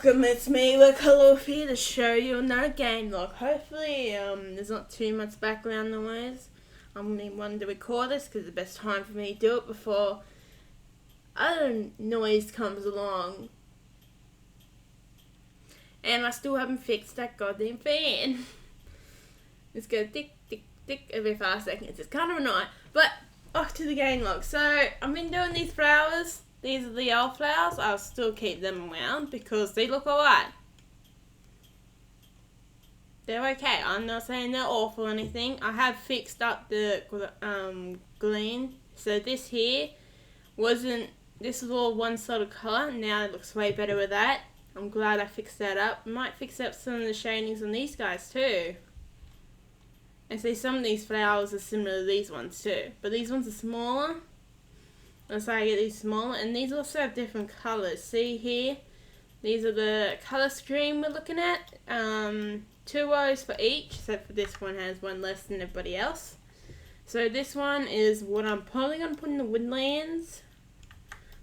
Welcome, it's me, Redcollarwolf here to show you another game log. Hopefully, there's not too much background noise. I'm going to want to record this because it's the best time for me to do it before other noise comes along. And I still haven't fixed that goddamn fan. It's going to tick, tick, tick every 5 seconds. It's kind of annoying. But, off to the game log. So, I've been doing these flowers. These are the old flowers. I'll still keep them around because they look alright. They're okay. I'm not saying they're awful or anything. I have fixed up the green. So this here this was all one sort of colour. Now it looks way better with that. I'm glad I fixed that up. I might fix up some of the shadings on these guys too. And see, some of these flowers are similar to these ones too. But these ones are smaller. And so I get these smaller, and these also have different colours. See here, these are the colour scheme we're looking at. 2 rows for each, except for this one has one less than everybody else. So this one is what I'm probably going to put in the woodlands,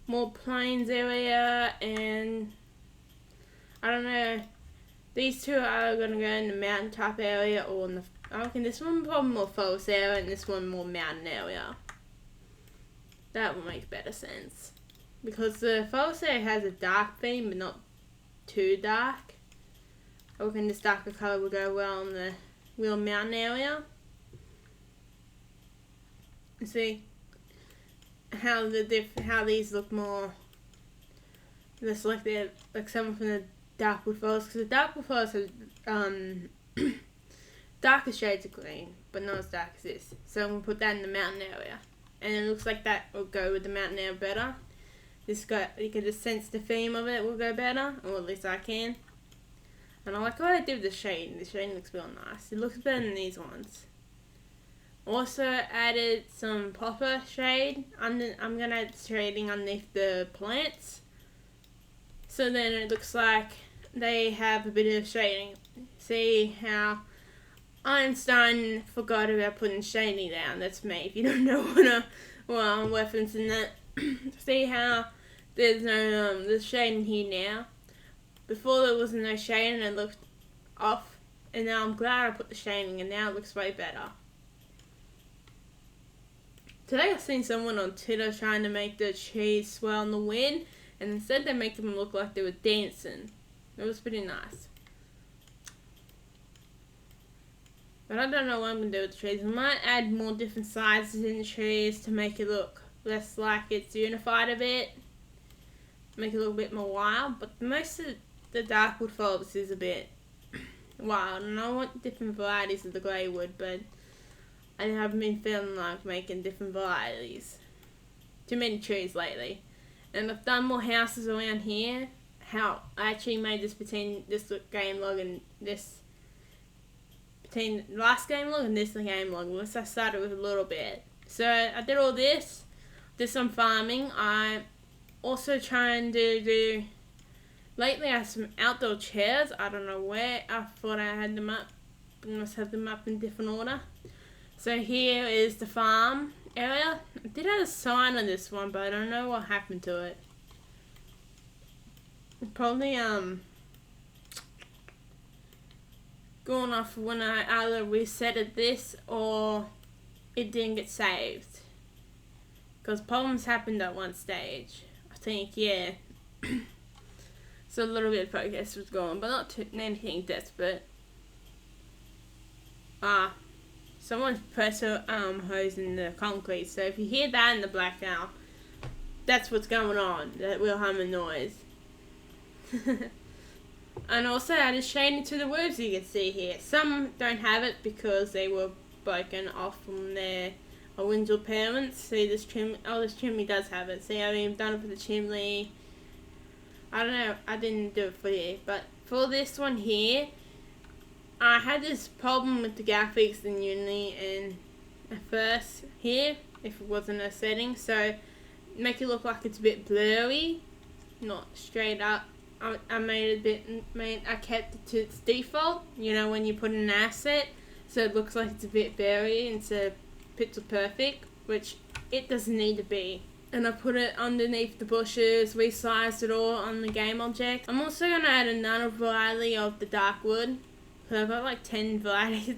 more plains area, and I don't know. These two are going to go in the mountain top area, or in the, I reckon this one probably more forest area, and this one more mountain area. That will make better sense. Because the forest area has a dark theme, but not too dark. I reckon this darker colour will go well in the real mountain area. See how these look more. Just like they're like some from the darkwood forest, because the darkwood forest has darker shades of green, but not as dark as this. So I'm gonna put that in the mountain area. And it looks like that will go with the mountain air better. You can just sense the theme of it will go better, or at least I can. And I like what I did with the shade. The shade looks real nice. It looks better than these ones. Also added some popper shade. I'm going to add shading underneath the plants. So then it looks like they have a bit of shading. See how Einstein forgot about putting shading down. That's me. If you don't know what I'm referencing that. See how there's no there's shading here now. Before there was no shading, it looked off, and now I'm glad I put the shading, and now it looks way better. Today I've seen someone on Twitter trying to make the trees swirl in the wind, and instead they make them look like they were dancing. It was pretty nice. But I don't know what I'm going to do with the trees. I might add more different sizes in the trees to make it look less like it's unified a bit. Make it look a bit more wild. But most of the darkwood forest is a bit wild. And I want different varieties of the grey wood, but I haven't been feeling like making different varieties. Too many trees lately. And I've done more houses around here. How I actually made this between this game log and this. Between the last game log and this game log. Unless I started with a little bit. So I did all this. Did some farming. I'm also trying to do. Lately I have some outdoor chairs. I don't know where. I thought I had them up. I must have them up in different order. So here is the farm area. I did have a sign on this one, but I don't know what happened to it. Probably going off when I either resetted this or it didn't get saved. Because problems happened at one stage. I think, yeah. So a little bit of progress was going, but not anything desperate. Someone's pressed a hose in the concrete. So if you hear that in the background, that's what's going on. That will hum a noise. And also added shading to the roofs you can see here. Some don't have it because they were broken off from their original parents. See this chimney, this chimney does have it. See, I've even done it for the chimney. I don't know, I didn't do it for here. But for this one here, I had this problem with the graphics in Unity and at first here, if it wasn't a setting. So make it look like it's a bit blurry, not straight up. I made it a bit, I kept it to its default, you know, when you put in an asset, so it looks like it's a bit blurry instead of pixel perfect, which it doesn't need to be. and I put it underneath the bushes, resized it all on the game object. I'm also going to add another variety of the dark wood. So I've got like 10 varieties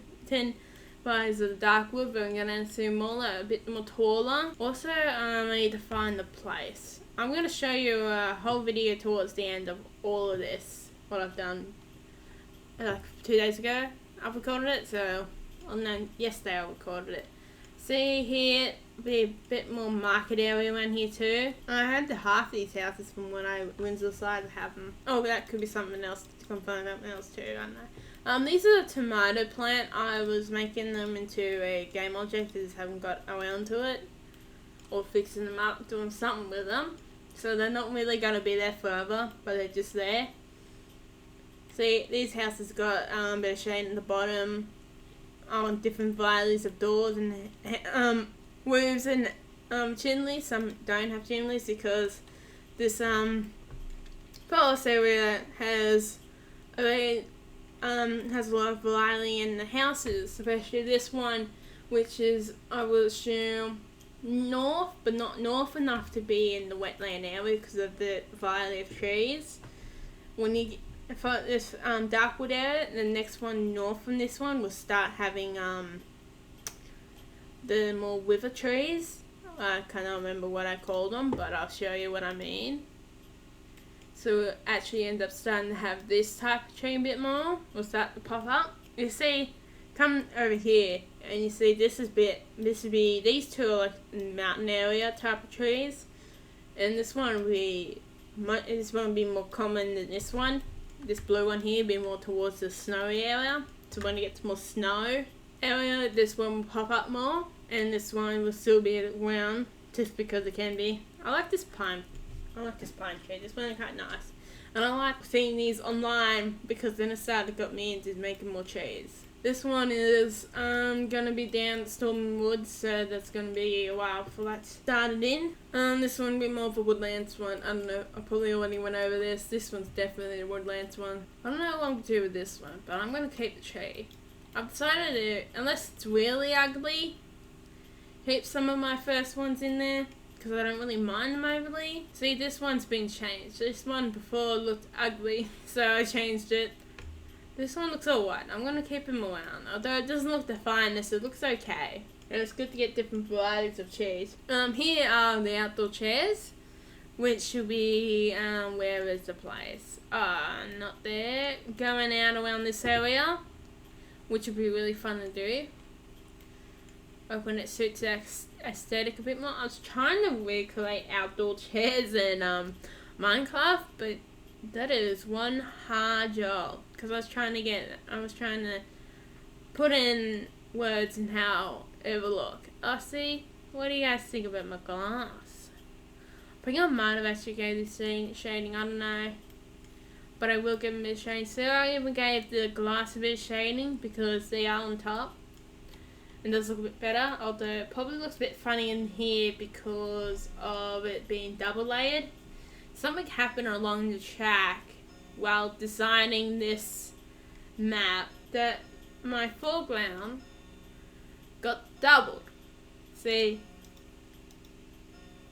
of the dark wood, but I'm going to add some more, a bit more taller. Also, I need to find the place. I'm going to show you a whole video towards the end of all of this, what I've done. Like 2 days ago, I've recorded it, so, oh no, yesterday I recorded it. See here, be a bit more market area around here too. I had the half these houses from when I Windsor side to have them. Oh, that could be something else to confirm something else too, I don't know. These are the tomato plant. I was making them into a game object, I just haven't got around to it. Or fixing them up, doing something with them. So they're not really going to be there forever, but they're just there. See, these houses got a bit of shade in the bottom. Different varieties of doors and roofs and chimneys. Some don't have chimneys because this forest area has a lot of variety in the houses, especially this one, which is, I will assume, north, but not north enough to be in the wetland area because of the variety of trees. When you for this darkwood area, the next one north from this one will start having the more wither trees. I can't remember what I called them, but I'll show you what I mean. So we'll actually end up starting to have this type of tree a bit more. Will start to pop up. You see, come over here, and you see this would be these two are like mountain area type of trees, and this one will be more common than this one. This blue one here be more towards the snowy area. So when it gets more snow area, this one will pop up more, and this one will still be around just because it can be. I like this pine tree. This one is quite nice, and I like seeing these online because then it started got me into making more trees. This one is gonna be down Storm Woods, so that's gonna be a while before that started in. This one will be more of a woodlands one. I don't know, I probably already went over this. This one's definitely a woodlands one. I don't know what I'm gonna do with this one, but I'm gonna keep the tree. I've decided to, unless it's really ugly, keep some of my first ones in there because I don't really mind them overly. See, this one's been changed. This one before looked ugly, so I changed it. This one looks alright. I'm going to keep him around. Although it doesn't look the finest, it looks okay. And it's good to get different varieties of chairs. Here are the outdoor chairs, which should be, where is the place? Not there. Going out around this area, which would be really fun to do. When it suits the aesthetic a bit more. I was trying to recreate outdoor chairs in Minecraft, but that is one hard job. Because I was trying to put in words and how it will look. See, what do you guys think about my glass? I think I might have actually gave this shading, I don't know. But I will give them a bit of shading. So I even gave the glass a bit of shading because they are on top. It does look a bit better, although it probably looks a bit funny in here because of it being double layered. Something happened along the track while designing this map that my foreground got doubled. See?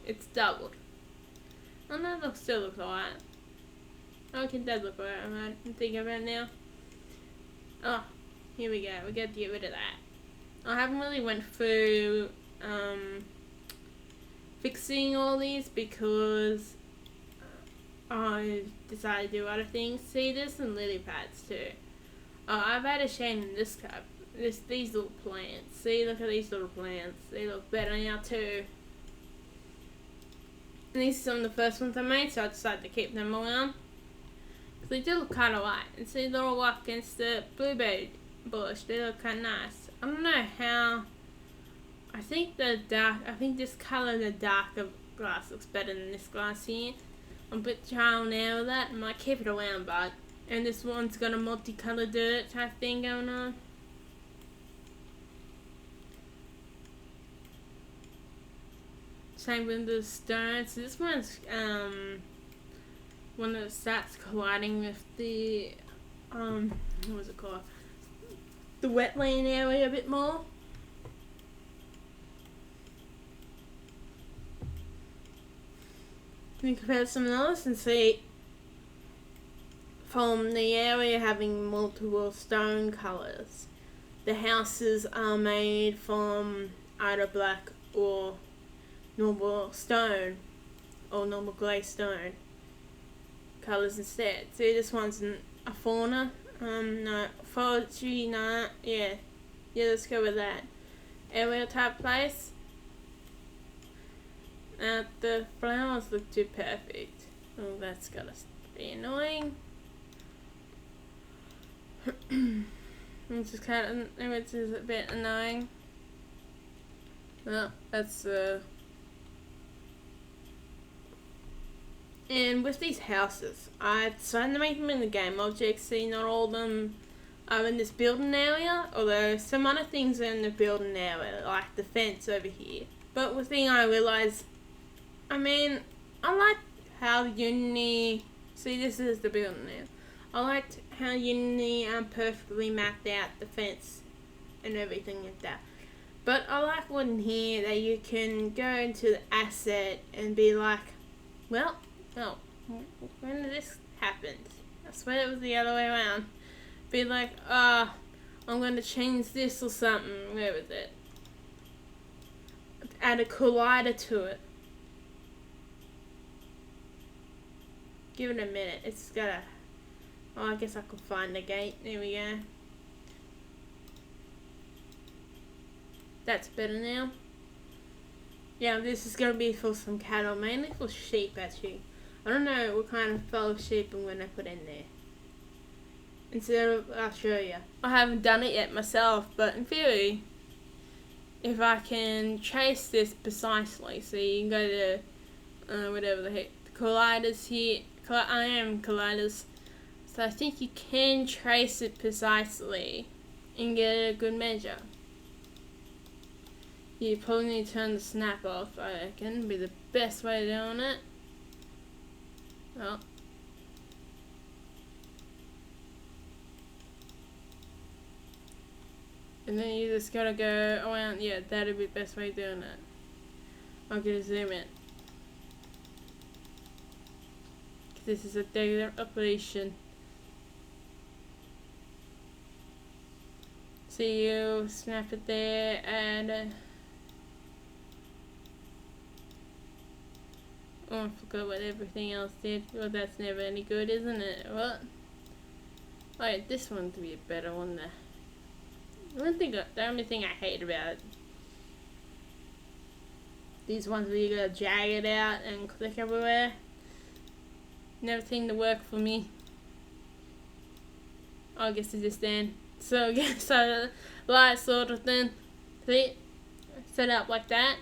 It's doubled. Oh no, it still looks alright. Oh, it does look alright, I'm thinking about it now. Oh, here we go. We got to get rid of that. I haven't really went through fixing all these because I decided to do other things. See, there's some lily pads too. I've added shade in this cup. These little plants. See, look at these little plants. They look better now too. And these are some of the first ones I made, so I decided to keep them around. Because they do look kind of white. And see, they're all up against the blueberry bush. They look kind of nice. I don't know how. I think this colour, the darker glass, looks better than this glass here. I'm a bit trial now with that. I might keep it around, but. And this one's got a multicoloured dirt type thing going on. Same with the stone. So this one's one that starts colliding with the what was it called? The wetland area a bit more. think about some others and see from the area having multiple stone colours. The houses are made from either black or normal stone or normal grey stone colours instead. See, this one's a fauna. No, forestry, nah, yeah, let's go with that. Area type place. The flowers look too perfect. Oh, that's gotta be annoying. It's just kind of, it's a bit annoying. Well, that's and with these houses, I decided to make them in the game objects. See, not all of them are in this building area, although some other things are in the building area, like the fence over here. But one thing I realised, I mean, I like how Unity, see, this is the building now. I liked how Unity perfectly mapped out the fence and everything like that. But I like one here that you can go into the asset and be like, well, when did this happen? I swear it was the other way around. Be like, I'm going to change this or something. Where was it? Add a collider to it. Give it a minute. It's gotta... Oh, I guess I could find the gate. There we go. That's better now. Yeah, this is going to be for some cattle. Mainly for sheep, actually. I don't know what kind of fellow sheep I'm going to put in there. Instead of... I'll show you. I haven't done it yet myself, but in theory, if I can trace this precisely, so you can go to... whatever the heck. The colliders here. I am colliders. So I think you can trace it precisely and get a good measure. You probably need to turn the snap off, I reckon, be the best way of doing it. Well. And then you just gotta go around, yeah, that'd be the best way of doing it. I'm gonna zoom in. This is a daily operation. So you snap it there and oh, I forgot what everything else did. Well, that's never any good, isn't it? What? Wait, this one to be a better one there. The only thing I hate about it, these ones where you gotta drag it out and click everywhere, never seemed to work for me. I guess it's just then. So so light sort of thing. See? Set up like that.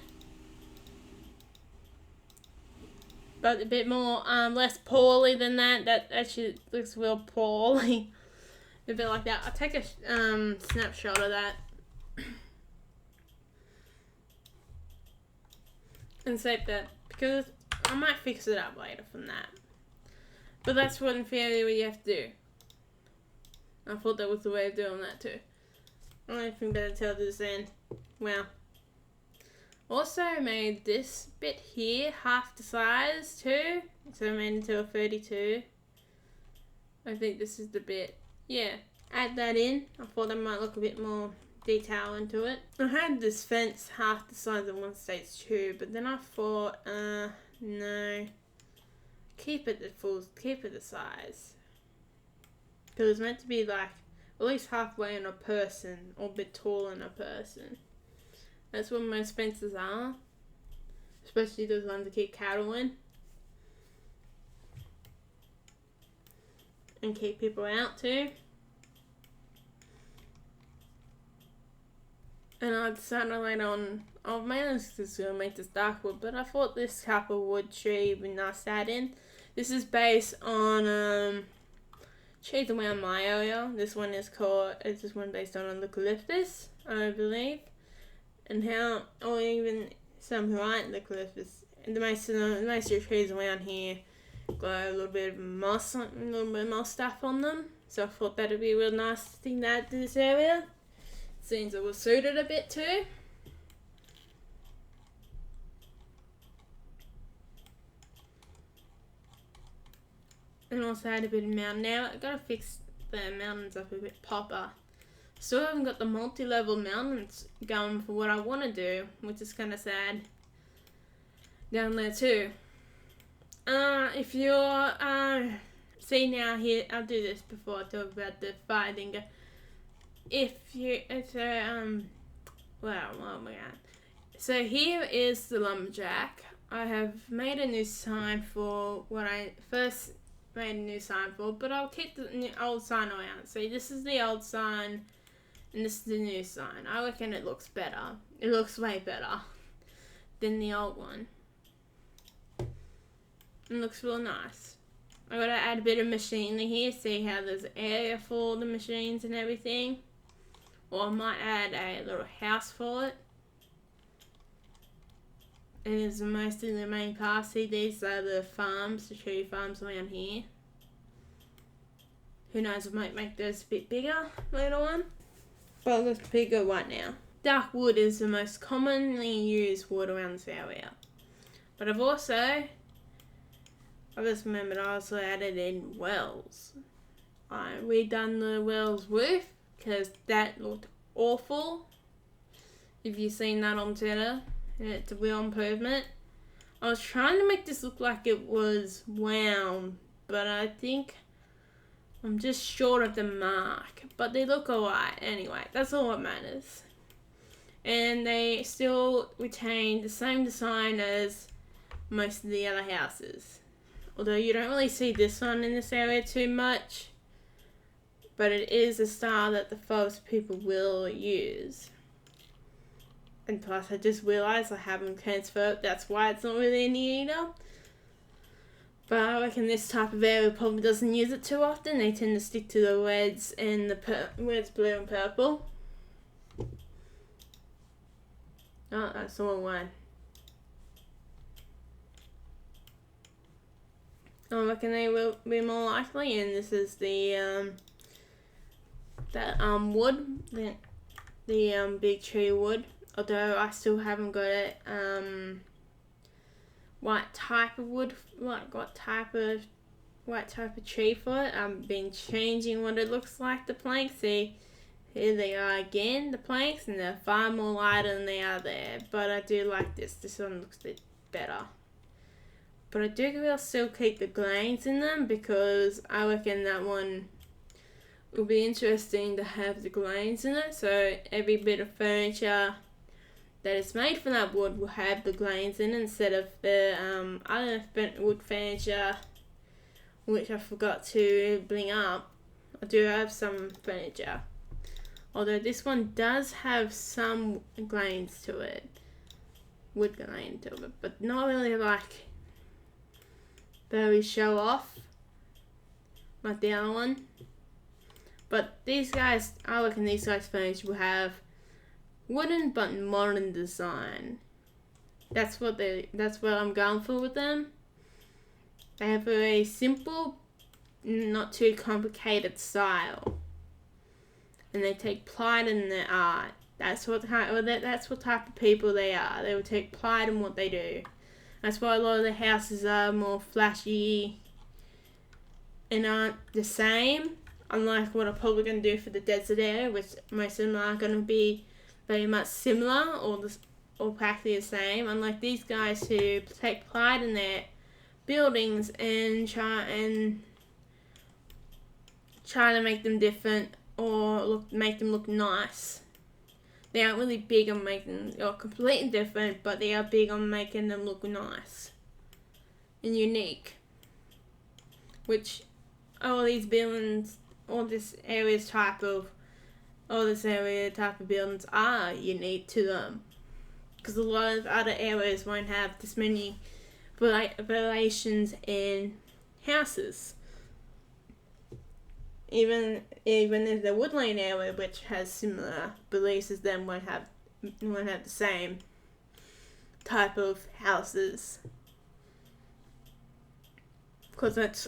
But a bit more less poorly than that. That actually looks real poorly. A bit like that. I'll take a snapshot of that and save that, because I might fix it up later from that. But that's what in theory you have to do. I thought that was the way of doing that too. I don't even better tell this end. Wow. Also made this bit here half the size too. So I made it into a 32. I think this is the bit. Yeah. Add that in. I thought that might look a bit more detail into it. I had this fence half the size of one stage too, but then I thought, no. Keep it the size. Because it's meant to be like at least halfway on a person or a bit taller than a person. That's what most fences are. Especially those ones that keep cattle in. And keep people out too. And I decided later on, oh man, this is going to make this dark wood, but I thought this type of wood tree would be nice to add in. This is based on trees around my area. This one is based on eucalyptus, I believe. And how, or even some who aren't eucalyptus. And most of the trees around here got a little bit of moss stuff on them. So I thought that'd be a real nice thing to add to this area. Seems it will suit it a bit too. and also add a bit of mountain. Now I gotta fix the mountains up a bit proper. Still haven't got the multi-level mountains going for what I want to do, which is kind of sad. Down there too. If you're see now here, I'll do this before I talk about the fire dingo. Well, oh my god. So here is the lumberjack. I have made a new sign for what I first made a new sign for, but I'll keep the old sign around. So this is the old sign, and this is the new sign. I reckon it looks better. It looks way better than the old one. It looks real nice. I gotta add a bit of machinery here, see how there's area for all the machines and everything. Or I might add a little house for it. It is mostly the main part. See, these are the farms, the tree farms around here. Who knows, I might make those a bit bigger later on. But it looks bigger right now. Dark wood is the most commonly used wood around this area. But I just remembered I also added in wells. I redone the well's roof because that looked awful. If you've seen that on Twitter, it's a real improvement. I was trying to make this look like it was round, but I think I'm just short of the mark. But they look alright anyway. That's all that matters. And they still retain the same design as most of the other houses. Although you don't really see this one in this area too much. But it is a style that the forest people will use. And plus I just realised I haven't transferred. That's why it's not really in here either. But I reckon this type of area probably doesn't use it too often. They tend to stick to the reds and the reds, blue and purple. Oh, that's the wrong one. I reckon they will be more likely, and this is the wood, the big tree wood. Although I still haven't got it what type of wood, what type of tree for it. I've been changing what it looks like, the planks. See, here they are again, the planks, and they're far more lighter than they are there. But I do like this. This one looks a bit better. But I do will still keep the grains in them because I reckon that one will be interesting to have the grains in it. So every bit of furniture that is made from that wood will have the grains in it instead of the other wood furniture, which I forgot to bring up. I do have some furniture. Although this one does have some grains to it. Wood grain to it, but not really like very show off like the other one. But these guys, I reckon these guys' furniture will have wooden but modern design. That's what I'm going for with them. They have a very simple, not too complicated style, and they take pride in their art. That's what type of people they are. They will take pride in what they do. That's why a lot of the houses are more flashy and aren't the same, unlike what I'm probably going to do for the desert area, which most of them are going to be very much similar or practically the same, unlike these guys who take pride in their buildings and try to make them different or make them look nice. They aren't really big on making them completely different, but they are big on making them look nice and unique. Which all these buildings, all this area type of buildings are unique to them. Because a lot of other areas won't have this many variations in houses. Even if the woodland area, which has similar beliefs as them, won't have the same type of houses. Because that's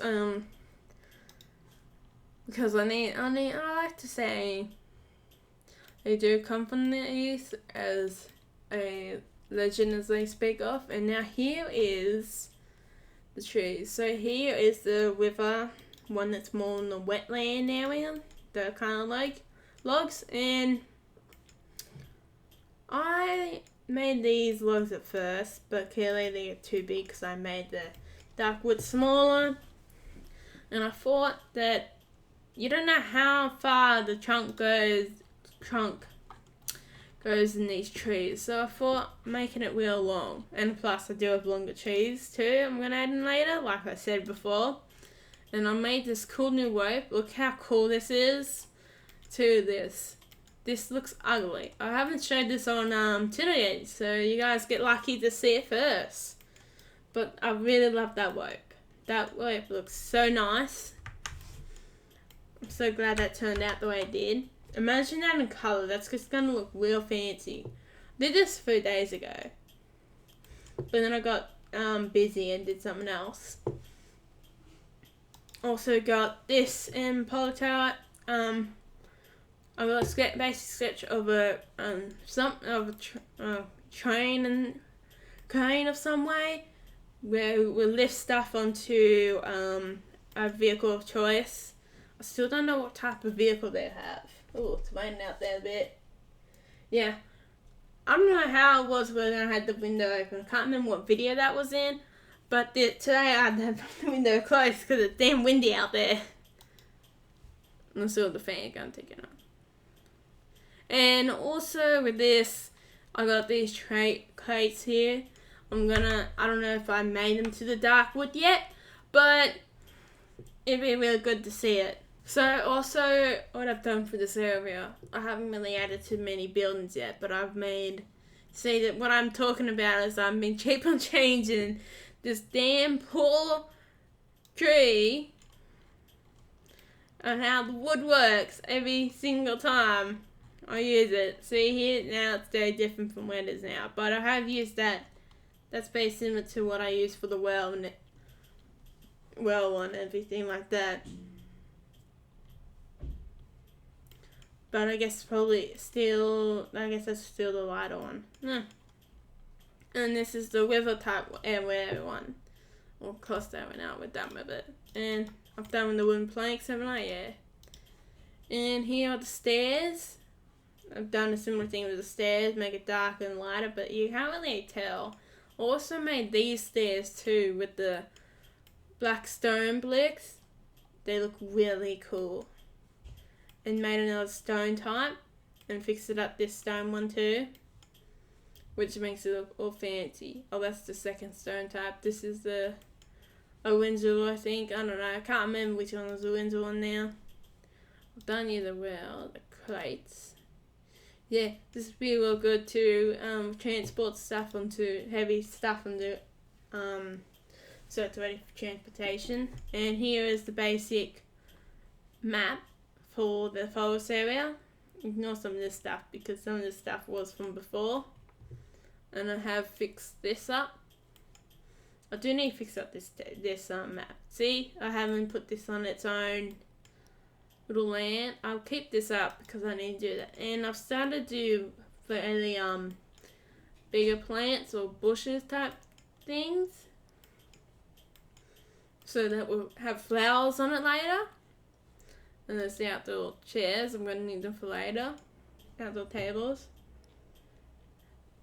because I like to say they do come from the east as a legend as they speak of, and now here is the trees. So here is the river, one that's more in the wetland area, the kind of like logs, and I made these logs at first, but clearly they get too big because I made the dark wood smaller, and I thought that you don't know how far the trunk goes in these trees, so I thought making it real long, and plus I do have longer trees too I'm gonna add in later, like I said before. And I made this cool new rope. Look how cool this is to this. This looks ugly. I haven't showed this on Twitter yet, so you guys get lucky to see it first. But I really love that rope. That rope looks so nice. I'm so glad that turned out the way it did. Imagine that in colour. That's just going to look real fancy. I did this 3 days ago. But then I got busy and did something else. Also got this in Politower. I got a basic sketch of a train of some way, where we lift stuff onto a vehicle of choice. I still don't know what type of vehicle they have. Oh, it's raining out there a bit. Yeah, I don't know how it was when I had the window open. I can't remember what video that was in, but today I had the window closed because it's damn windy out there. And I saw the fan gun taken up. And also with this, I got these crates here. I don't know if I made them to the dark wood yet, but it'd be really good to see it. So also, what I've done for this area, I haven't really added too many buildings yet, but see that what I'm talking about is I've been cheap on changing this damn poor tree and how the wood works every single time I use it. See here, now it's very different from where it is now, but I have used that. That's very similar to what I use for the well and everything like that. But I guess that's still the lighter one. And this is the river type area one. Or close that one out, we're done with it. And I've done with the wooden planks, haven't I? Yeah. And here are the stairs. I've done a similar thing with the stairs, make it darker and lighter, but you can't really tell. I also made these stairs too with the black stone bricks. They look really cool. And made another stone type and fixed it up this stone one too, which makes it look all fancy. Oh, that's the second stone type. This is the Windsor, I think. I don't know. I can't remember which one was the Windsor one now. I've done either well. The crates. Yeah, this would be real good to transport stuff heavy stuff onto so it's ready for transportation. And here is the basic map for the forest area. Ignore some of this stuff because some of this stuff was from before. And I have fixed this up. I do need to fix up this map. See, I haven't put this on its own little land. I'll keep this up because I need to do that. And I've started to do fairly bigger plants or bushes type things, so that we'll have flowers on it later. And there's the outdoor chairs. I'm going to need them for later. Outdoor tables.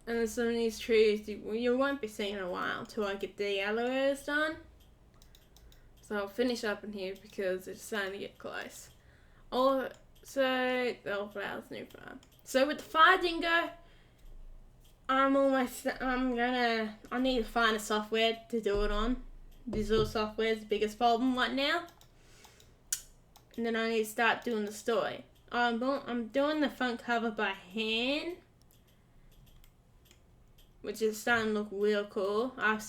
And there's some of these trees you won't be seeing in a while until I get the yellow areas done. So I'll finish up in here because it's starting to get close. Also, the old flowers, new farm. So with the fire dingo, I need to find a software to do it on. Visual software is the biggest problem right now. And then I need to start doing the story. I'm doing the front cover by hand, which is starting to look real cool. I've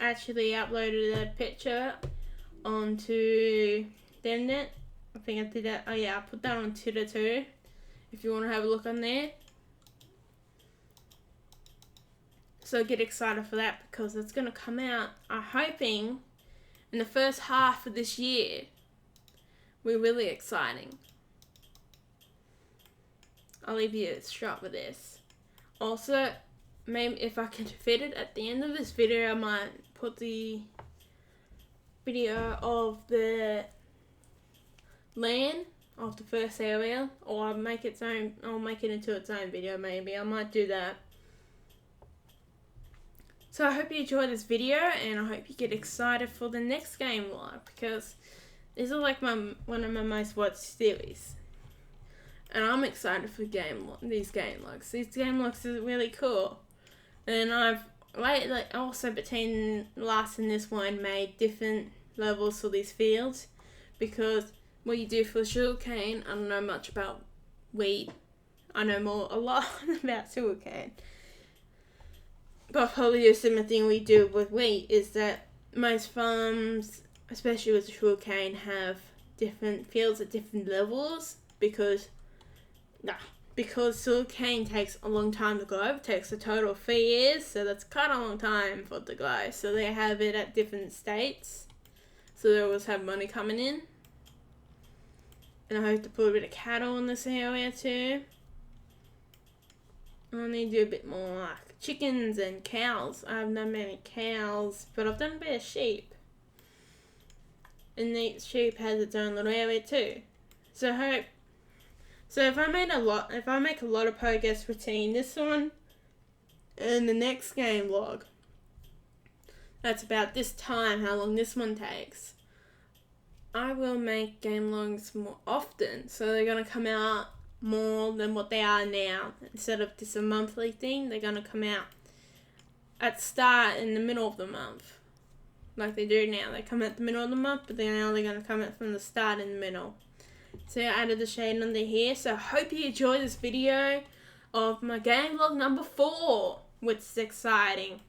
actually uploaded a picture onto Demnet. I think I did that. Oh yeah, I put that on Twitter too, if you want to have a look on there. So get excited for that because it's going to come out, I'm hoping, in the first half of this year. We're really exciting. I'll leave you a shot with this. Also, maybe if I can fit it at the end of this video, I might put the video of the land of the first area, or I'll make it into its own video. Maybe I might do that. So I hope you enjoyed this video, and I hope you get excited for the next game log, because this is like one of my most watched series, and I'm excited for these game logs. These game logs are really cool, and I've also between last and this one made different levels for these fields, because what you do for sugarcane, I don't know much about wheat. I know a lot about sugarcane. But probably a similar thing we do with wheat is that most farms, especially with sugarcane, have different fields at different levels because sugarcane takes a long time to grow. It takes a total of 3 years, so that's quite a long time for it to grow. So they have it at different states, so they always have money coming in. And I hope to put a bit of cattle in this area too. I need to do a bit more like chickens and cows. I haven't done many cows, but I've done a bit of sheep. And the sheep has its own little area too. So if I make a lot of progress between this one and the next game log, that's about this time, how long this one takes, I will make game logs more often. So they're going to come out more than what they are now. Instead of just a monthly thing, they're going to come out at start in the middle of the month, like they do now. They come out the middle of the month, but now they're going to come out from the start in the middle. So I added the shade under here. So I hope you enjoyed this video of my game log number 4, which is exciting.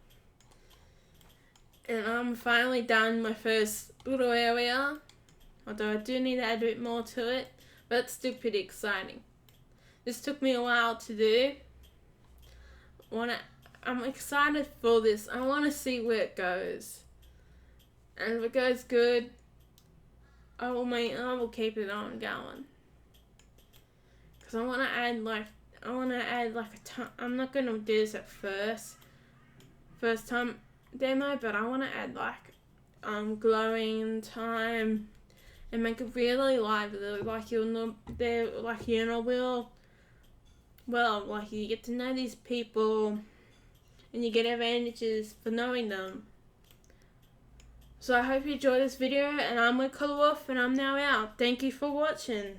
And I'm finally done my first little area, although I do need to add a bit more to it, but it's still pretty exciting. This took me a while to do. I'm excited for this. I want to see where it goes. And if it goes good, I will keep it on going. Because I want to add like a ton. I'm not going to do this at first time demo, but I want to add like glowing time and make it really lively, like you get to know these people and you get advantages for knowing them. So I hope you enjoyed this video, and I'm Redcollarwolf, and I'm now out. Thank you for watching.